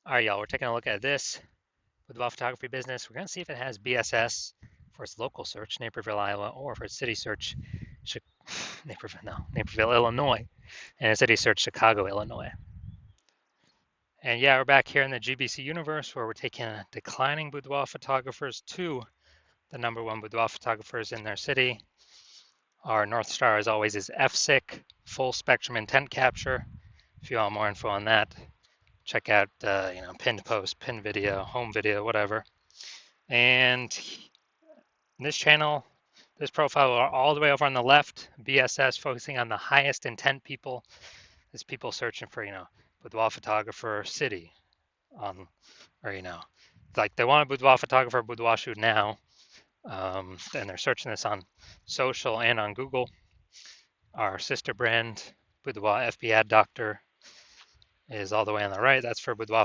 All right, y'all, we're taking a look at this Boudoir photography business. We're going to see if it has BSS for its local search, Naperville, Iowa, or for its city search, Naperville, Illinois, and its city search, Chicago, Illinois. And yeah, we're back here in the GBC universe where we're taking declining boudoir photographers to the number one boudoir photographers in their city. Our North Star, as always, is FSIC, full spectrum intent capture. If you want more info on that, check out pinned post, pinned video, home video, whatever. And this channel, this profile all the way over on the left, BSS, focusing on the highest intent people. Is people searching for, boudoir photographer city on, or, like they want a boudoir photographer, boudoir shoot now. And they're searching this on social and on Google. Our sister brand, Boudoir FB Ad Doctor, is all the way on the right. That's for boudoir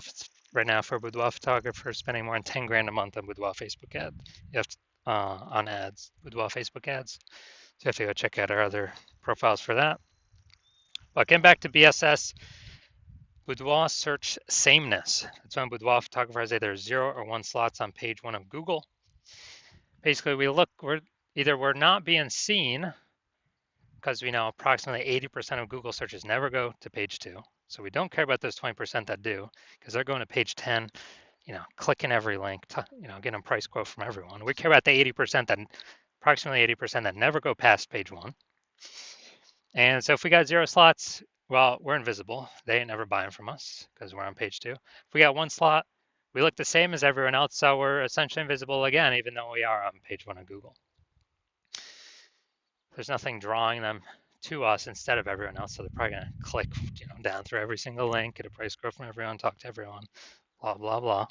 right now for boudoir photographers spending more than 10 grand a month on boudoir Facebook ad. You have to, on ads, boudoir Facebook ads. So you have to go check out our other profiles for that. But getting back to BSS, boudoir search sameness. That's when boudoir photographer has either 0 or 1 slots on page 1 of Google. Basically, we're not being seen because we know approximately 80% of Google searches never go to page 2. So we don't care about those 20% that do because they're going to page 10, clicking every link, getting a price quote from everyone. We care about the 80% that, approximately 80% that never go past page 1. And so if we got 0 slots, well, we're invisible. They ain't never buying from us because we're on page 2. If we got 1 slot, we look the same as everyone else, so we're essentially invisible again, even though we are on page 1 of Google. There's nothing drawing them to us instead of everyone else, so they're probably going to click, down through every single link, get a price quote from everyone, talk to everyone, blah, blah, blah.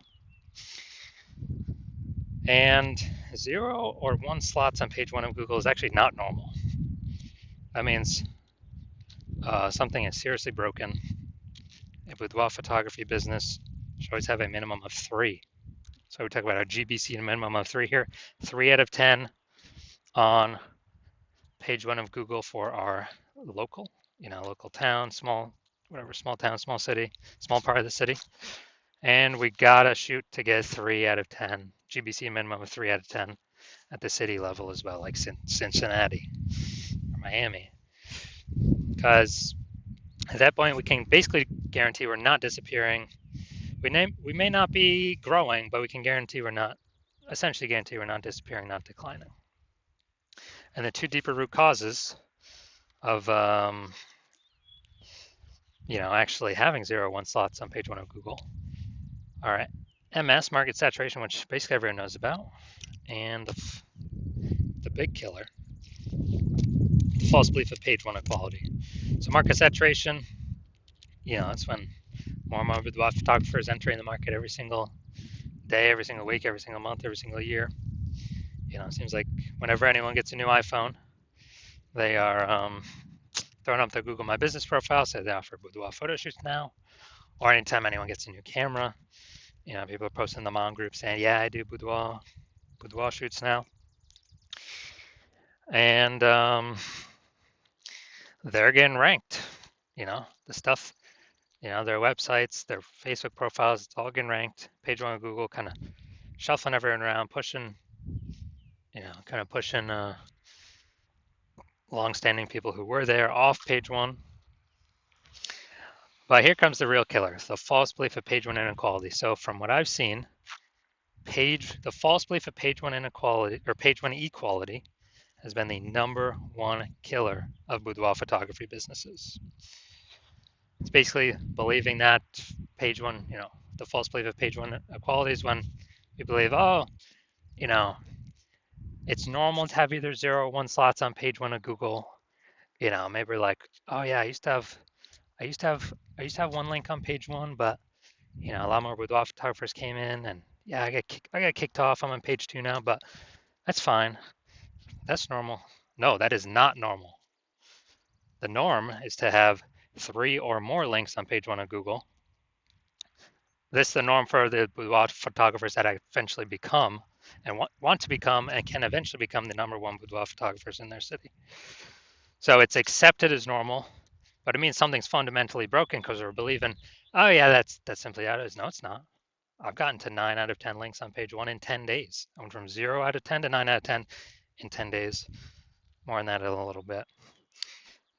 And 0 or 1 slots on page 1 of Google is actually not normal. That means something is seriously broken. A boudoir photography business should always have a minimum of 3. So we talk about our GBC, a minimum of 3 here. 3 out of 10 on page 1 of Google for our local, local town, small town, small city, small part of the city. And we gotta shoot to get 3 out of 10, GBC minimum of 3 out of 10 at the city level as well, like Cincinnati or Miami. Because at that point, we can basically guarantee we're not disappearing. We may not be growing, but we can essentially guarantee we're not disappearing, not declining. And the 2 deeper root causes of actually having 0 1 slots on page 1 of Google are MS, market saturation, which basically everyone knows about, and the big killer, the false belief of page 1 equality. So market saturation, that's when more and more boudoir photographers entering the market every single day, every single week, every single month, every single year. It seems like whenever anyone gets a new iPhone, they are throwing up their Google My Business profile, say they offer boudoir photo shoots now, or anytime anyone gets a new camera, people are posting them on groups saying, yeah, I do boudoir shoots now. And they're getting ranked, the stuff, their websites, their Facebook profiles, it's all getting ranked. Page 1 of Google kind of shuffling everyone around, pushing long-standing people who were there off page 1. But here comes the real killer, the false belief of page 1 inequality. So from what I've seen, the false belief of page 1 inequality or page 1 equality has been the number 1 killer of boudoir photography businesses. It's basically believing that page 1, the false belief of page 1 equality is when we believe, it's normal to have either 0 or 1 slots on page 1 of Google. Maybe we're like, oh yeah, I used to have 1 link on page 1, but a lot more boudoir photographers came in, and yeah, I got kicked off. I'm on page 2 now, but that's fine. That's normal. No, that is not normal. The norm is to have 3 or more links on page 1 of Google. This is the norm for the boudoir photographers that eventually become and want to become and can eventually become the number 1 boudoir photographers in their city. So it's accepted as normal, but it means something's fundamentally broken because we're believing, oh yeah, that's simply how it is. No, it's not. I've gotten to 9 out of 10 links on page 1 in 10 days. I went from 0 out of 10 to 9 out of 10 in 10 days. More on that in a little bit.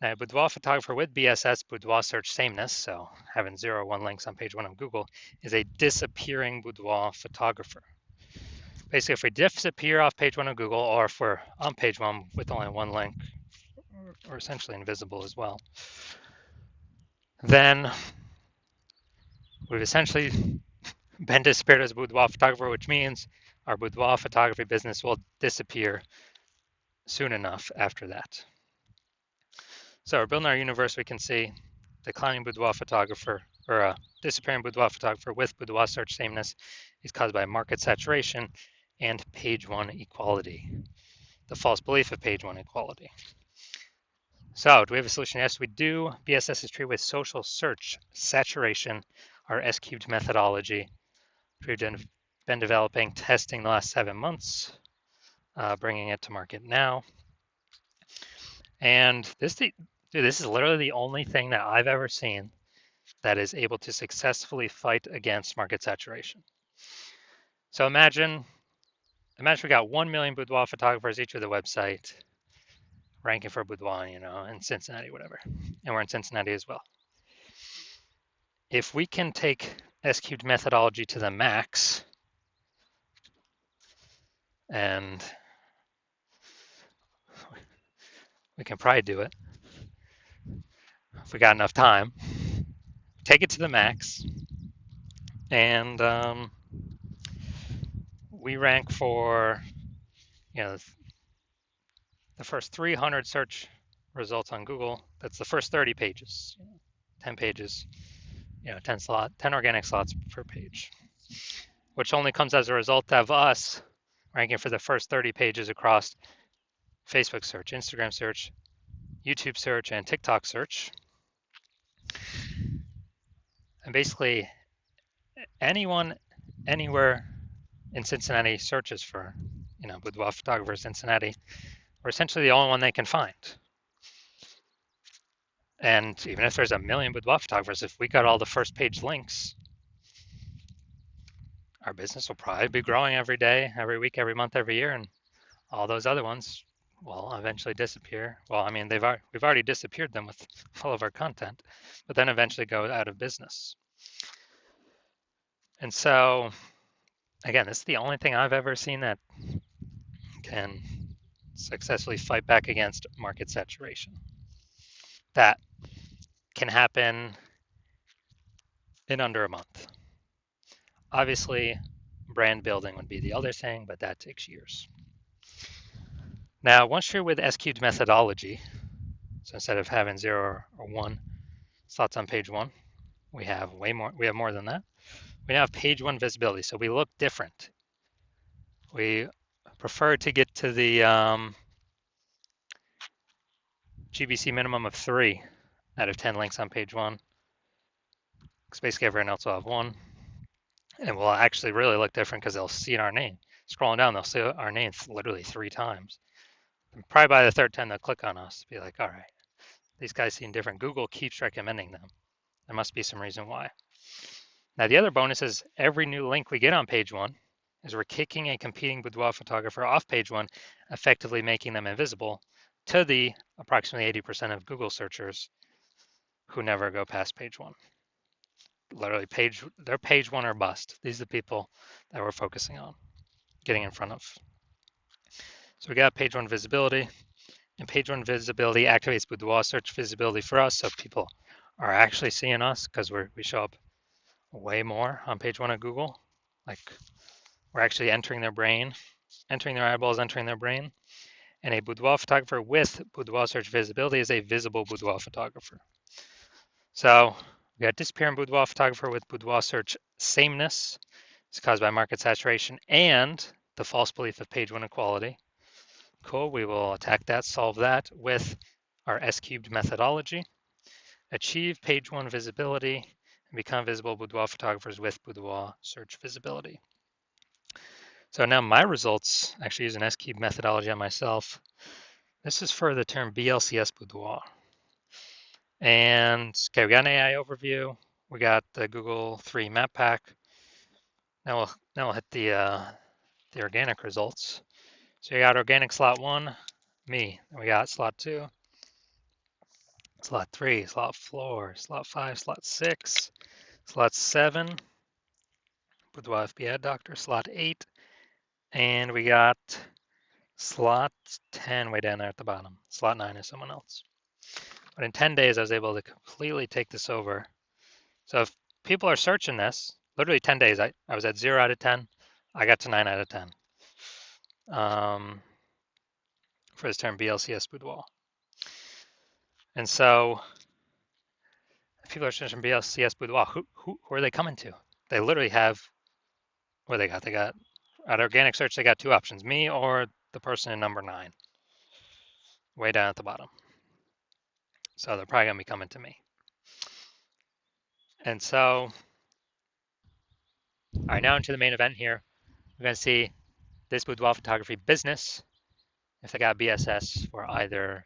Now, boudoir photographer with BSS, boudoir search sameness, so having 0 or 1 links on page 1 of Google, is a disappearing boudoir photographer. Basically, if we disappear off page 1 of Google, or if we're on page 1 with only 1 link, or essentially invisible as well, then we've essentially been disappeared as a boudoir photographer, which means our boudoir photography business will disappear soon enough after that. So we're building our universe. We can see declining boudoir photographer, or a disappearing boudoir photographer with boudoir search sameness is caused by market saturation and page 1 equality, the false belief of page 1 equality. So do we have a solution? Yes, we do. BSS is treated with social search saturation, our S-cubed methodology. We've been developing, testing the last 7 months, bringing it to market now. And this is literally the only thing that I've ever seen that is able to successfully fight against market saturation. So imagine we got 1 million boudoir photographers each with a website, ranking for boudoir, in Cincinnati, whatever. And we're in Cincinnati as well. If we can take S-cubed methodology to the max, and we can probably do it if we got enough time, take it to the max, and we rank for, the first 300 search results on Google. That's the first 30 pages, 10 pages, 10 organic slots per page, which only comes as a result of us ranking for the first 30 pages across Facebook search, Instagram search, YouTube search, and TikTok search. And basically, anyone, anywhere in Cincinnati searches for, boudoir photographer Cincinnati, we're essentially the only one they can find. And even if there's a million boudoir photographers, if we got all the first page links, our business will probably be growing every day, every week, every month, every year, and all those other ones will eventually disappear. Well, I mean, we've already disappeared them with all of our content, but then eventually go out of business. And so, again, this is the only thing I've ever seen that can successfully fight back against market saturation. That can happen in under a month. Obviously, brand building would be the other thing, but that takes years. Now, once you're with S-cubed methodology, so instead of having 0 or 1 slots on page 1, we have more. We have more than that. We now have page 1 visibility, so we look different. We prefer to get to the GBC minimum of 3 out of 10 links on page 1, because basically everyone else will have 1. And we'll actually really look different because they'll see our name. Scrolling down, they'll see our name literally 3 times. And probably by the 3rd time, they'll click on us, be like, all right, these guys seem different. Google keeps recommending them. There must be some reason why. Now, the other bonus is every new link we get on page 1 is we're kicking a competing boudoir photographer off page 1, effectively making them invisible to the approximately 80% of Google searchers who never go past page 1. Literally, they're page 1 or bust. These are the people that we're focusing on, getting in front of. So we got page 1 visibility, and page 1 visibility activates boudoir search visibility for us, so people are actually seeing us because we show up way more on page 1 of Google. Like, we're actually entering their brain, entering their eyeballs, entering their brain. And a boudoir photographer with boudoir search visibility is a visible boudoir photographer. So we got disappearing boudoir photographer with boudoir search sameness. It's caused by market saturation and the false belief of page 1 equality. Cool, we will attack that, solve that with our S-cubed methodology. Achieve page 1 visibility and become visible boudoir photographers with boudoir search visibility. So now my results, actually use an S-cubed methodology on myself. This is for the term BLCS boudoir. And okay, we got an AI overview. We got the Google 3 map pack. Now we'll hit the organic results. So you got organic slot 1, me. We got slot 2, slot 3, slot 4, slot 5, slot 6, slot 7, Boudoir FB Ad Doctor, slot 8, and we got slot 10 way down there at the bottom. Slot 9 is someone else. But in 10 days, I was able to completely take this over. So if people are searching this, literally 10 days, I was at 0 out of 10. I got to 9 out of 10 for this term BLCS Boudoir. And so if people are searching BLCS Boudoir, who are they coming to? They literally have, what they got? They got, at organic search, they got 2 options, me or the person in number 9, way down at the bottom. So they're probably going to be coming to me. And so, all right, now into the main event here. We're going to see this boudoir photography business, if they got BSS for either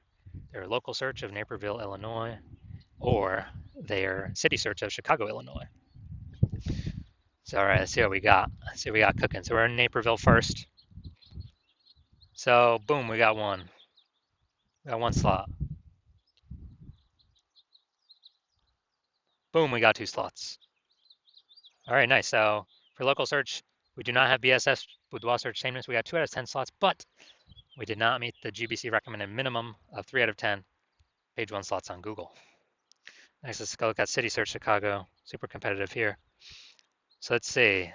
their local search of Naperville, Illinois, or their city search of Chicago, Illinois. So, all right, let's see what we got. Let's see what we got cooking. So we're in Naperville first. So, boom, we got one. We got 1 slot. Boom, we got 2 slots. All right, nice. So for local search, we do not have BSS boudoir search sameness. We got 2 out of 10 slots, but we did not meet the GBC recommended minimum of 3 out of 10 page 1 slots on Google. Next, let's go look at city search Chicago. Super competitive here. So let's see.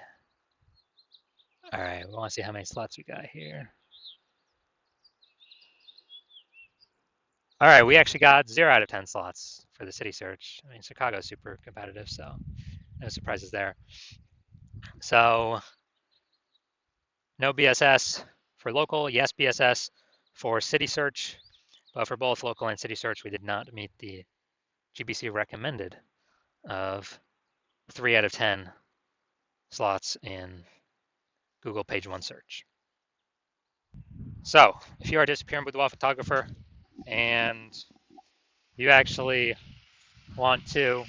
All right, we want to see how many slots we got here. All right, we actually got 0 out of 10 slots for the city search. I mean, Chicago's super competitive, so no surprises there. So no BSS for local, yes BSS for city search, but for both local and city search, we did not meet the GBC recommended of 3 out of 10 slots in Google page 1 search. So if you are a disappearing boudoir photographer and you actually want to,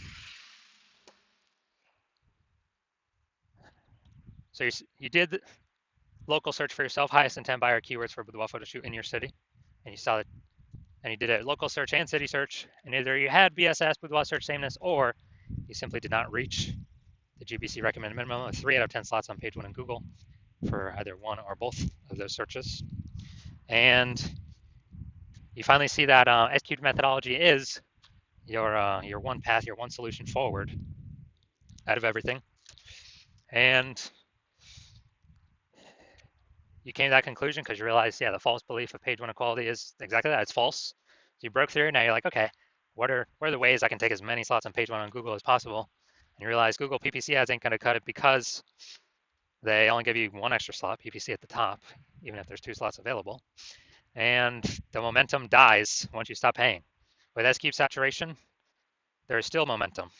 so you did local search for yourself, highest intent buyer keywords for boudoir photo shoot in your city, and you saw it, and you did a local search and city search, and either you had BSS boudoir search sameness, or you simply did not reach the GBC recommended minimum of 3 out of 10 slots on page 1 in Google for either one or both of those searches. And you finally see that execute methodology is your one path, your one solution forward out of everything. And you came to that conclusion because you realized, yeah, the false belief of page 1 equality is exactly that. It's false. So you broke through. Now you're like, okay, what are the ways I can take as many slots on page 1 on Google as possible? And you realize Google PPC ads ain't going to cut it because they only give you 1 extra slot, PPC at the top, even if there's 2 slots available. And the momentum dies once you stop paying. With S-cube saturation, there is still momentum.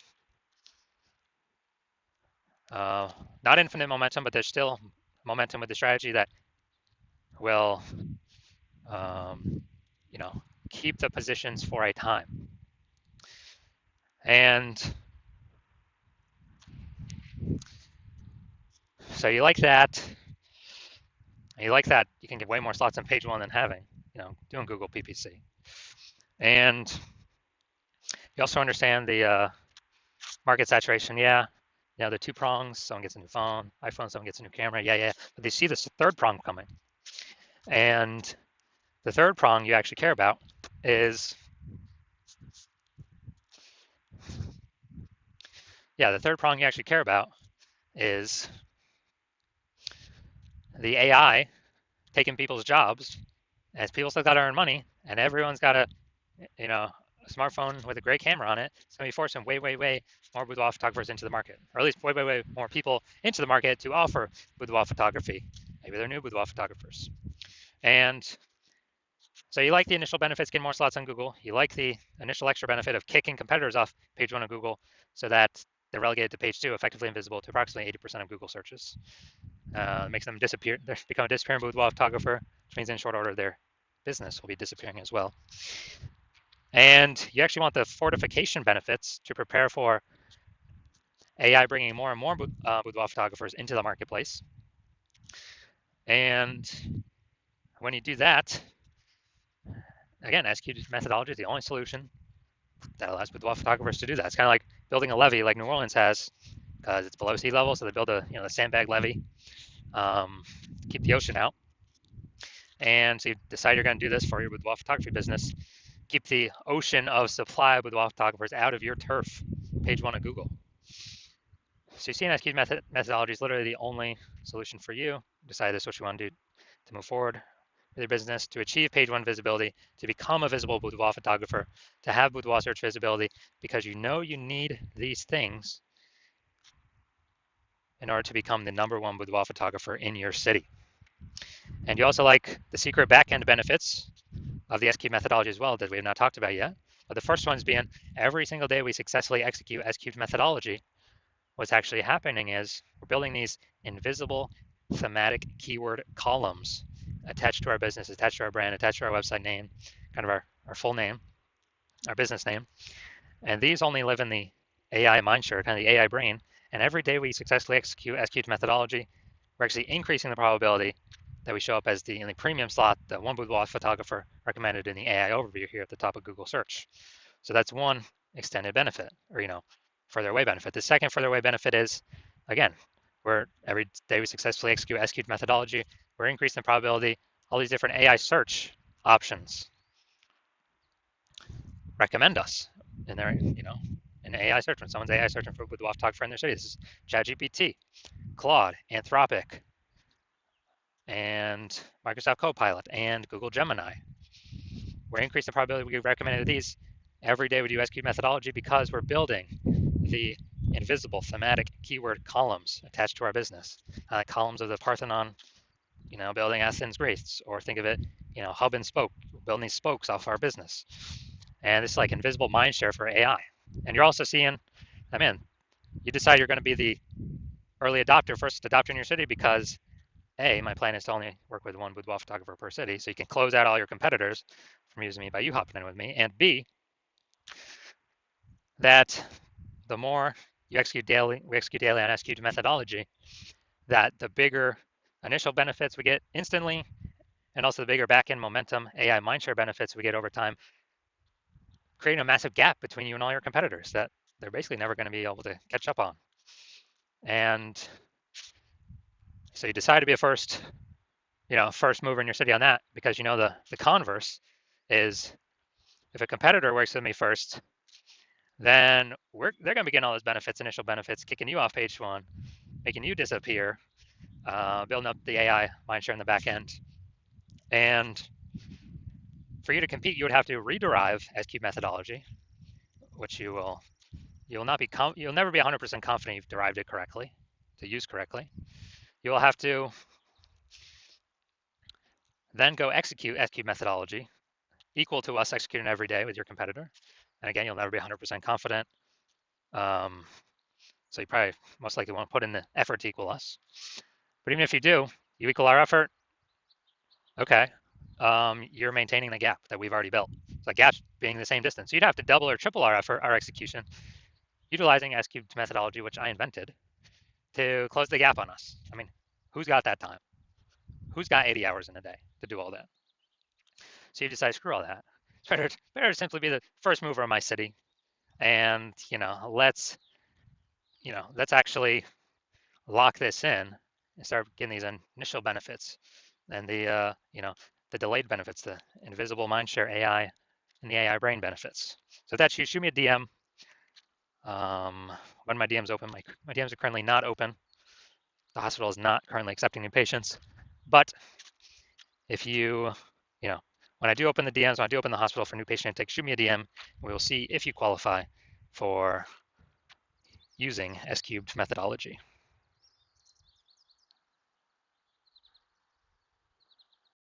Not infinite momentum, but there's still momentum with the strategy that will, keep the positions for a time. And so you like that. You like that you can get way more slots on page 1 than having, doing Google PPC. And you also understand the market saturation. Yeah, the 2 prongs, someone gets a new phone, iPhone, someone gets a new camera. Yeah. But they see this 3rd prong coming. And the 3rd prong you actually care about is, the 3rd prong you actually care about is the AI taking people's jobs, as people still got to earn money, and everyone's got a smartphone with a great camera on it. It's going to be forcing way more boudoir photographers into the market, or at least way more people into the market to offer boudoir photography. Maybe they're new boudoir photographers. And so you like the initial benefits, getting more slots on Google. You like the initial extra benefit of kicking competitors off page 1 of Google so that they're relegated to page 2, effectively invisible to approximately 80% of Google searches. It makes them disappear. They become a disappearing boudoir photographer, which means in short order their business will be disappearing as well. And you actually want the fortification benefits to prepare for AI bringing more and more boudoir photographers into the marketplace. And when you do that, again, executed methodology is the only solution that allows boudoir photographers to do that. It's kind of like building a levee like New Orleans has, because it's below sea level, so they build a sandbag levee, keep the ocean out. And so you decide you're going to do this for your boudoir photography business. Keep the ocean of supply of boudoir photographers out of your turf. Page 1 of Google. So you see, an executed methodology is literally the only solution for you. Decide this is what you want to do to move forward with your business, to achieve page 1 visibility, to become a visible boudoir photographer, to have boudoir search visibility, because you know you need these things in order to become the #1 boudoir photographer in your city. And you also like the secret back-end benefits of the SQ methodology as well that we have not talked about yet. But the first one's being every single day we successfully execute SQ methodology, what's actually happening is we're building these invisible thematic keyword columns attached to our business, attached to our brand, attached to our website name, kind of our full name, our business name. And these only live in the AI mindshare, kind of the AI brain. And every day we successfully execute methodology, we're actually increasing the probability that we show up as in the premium slot, the one boudoir photographer recommended in the AI overview here at the top of Google search. So that's one extended benefit, or further away benefit. The second further away benefit is, again, where every day we successfully execute methodology, we're increasing the probability all these different AI search options recommend us in their, in AI search. When someone's AI searching for boudoir photographer in their city, this is ChatGPT, Claude, Anthropic, and Microsoft Copilot, and Google Gemini. We're increasing the probability we get recommended these every day we do SQ methodology because we're building the invisible thematic keyword columns attached to our business, columns of the Parthenon, building Athens, Greece, or think of it, hub and spoke, building these spokes off our business. And it's like invisible mind share for AI. And you're also seeing, you decide you're going to be the early adopter, first adopter in your city because A, my plan is to only work with one boudoir photographer per city, so you can close out all your competitors from using me by you hopping in with me. And B, that the more we execute daily on execute methodology, that the bigger initial benefits we get instantly, and also the bigger back-end momentum, AI mindshare benefits we get over time, creating a massive gap between you and all your competitors that they're basically never going to be able to catch up on. And so you decide to be a first mover in your city on that, because the converse is if a competitor works with me first, then they're going to be getting all those benefits, initial benefits, kicking you off page 1, making you disappear, building up the AI mindshare in the back end. And for you to compete, you would have to rederive SQ methodology, which you'll never be 100% confident you've derived it correctly, to use correctly. You will have to then go execute SQ methodology equal to us executing every day with your competitor. And again, you'll never be 100% confident. So you probably most likely won't put in the effort to equal us. But even if you do, you equal our effort, okay, you're maintaining the gap that we've already built. So the gap being the same distance. So you'd have to double or triple our effort, our execution, utilizing S-cubed methodology, which I invented, to close the gap on us. Who's got that time? Who's got 80 hours in a day to do all that? So you decide, screw all that. It's better to simply be the first mover in my city, and let's actually lock this in and start getting these initial benefits and the delayed benefits, the invisible mindshare AI and the AI brain benefits. So that's you. Shoot me a DM. When my DM's open, my DMs are currently not open. The hospital is not currently accepting new patients. But if you, when I do open the DMs, when I do open the hospital for new patient intake, shoot me a DM, and we will see if you qualify for using S-cubed methodology.